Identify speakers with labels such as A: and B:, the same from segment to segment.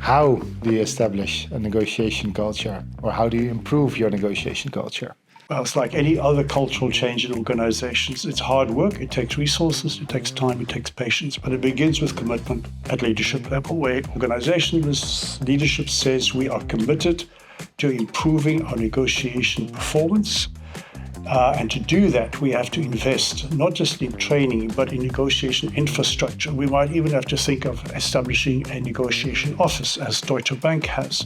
A: How do you establish a negotiation culture, or how do you improve your negotiation culture?
B: Well, it's like any other cultural change in organizations. It's hard work, it takes resources, it takes time, it takes patience, but it begins with commitment at leadership level, where organizational leadership says we are committed to improving our negotiation performance. And to do that, we have to invest not just in training, but in negotiation infrastructure. We might even have to think of establishing a negotiation office, as Deutsche Bank has.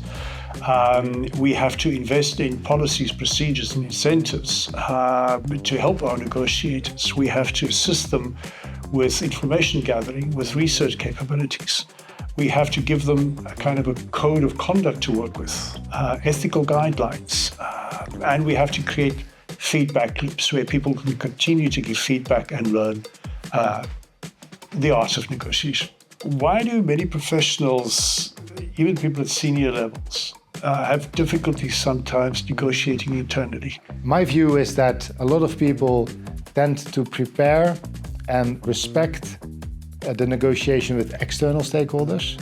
B: We have to invest in policies, procedures, and incentives to help our negotiators. We have to assist them with information gathering, with research capabilities. We have to give them a kind of a code of conduct to work with, ethical guidelines, and we have to create feedback loops where people can continue to give feedback and learn the art of negotiation. Why do many professionals, even people at senior levels, have difficulty sometimes negotiating internally?
A: My view is that a lot of people tend to prepare and respect the negotiation with external stakeholders,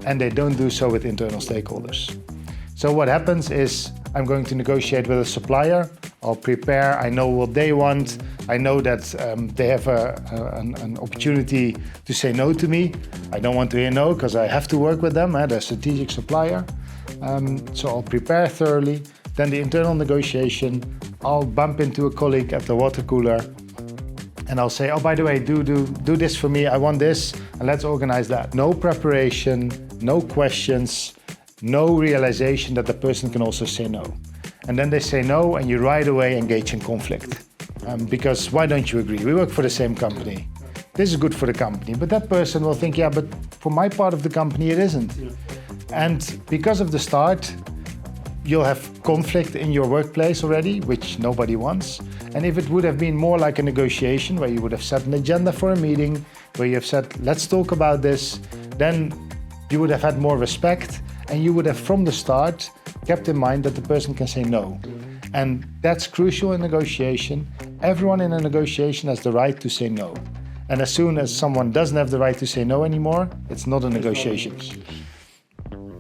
A: and they don't do so with internal stakeholders. So what happens is, I'm going to negotiate with a supplier. I'll prepare, I know what they want. I know that they have an opportunity to say no to me. I don't want to hear no because I have to work with them, they're a strategic supplier. So I'll prepare thoroughly. Then the internal negotiation, I'll bump into a colleague at the water cooler and I'll say, oh, by the way, do this for me, I want this, and let's organize that. No preparation, no questions, no realization that the person can also say no. And then they say no, and you right away engage in conflict. Because why don't you agree? We work for the same company. This is good for the company, but that person will think, yeah, but for my part of the company, it isn't. Yeah. And because of the start, you'll have conflict in your workplace already, which nobody wants. And if it would have been more like a negotiation, where you would have set an agenda for a meeting, where you have said, let's talk about this, then you would have had more respect, and you would have, from the start, kept in mind that the person can say no. And that's crucial in negotiation. Everyone in a negotiation has the right to say no. And as soon as someone doesn't have the right to say no anymore, it's not a negotiation.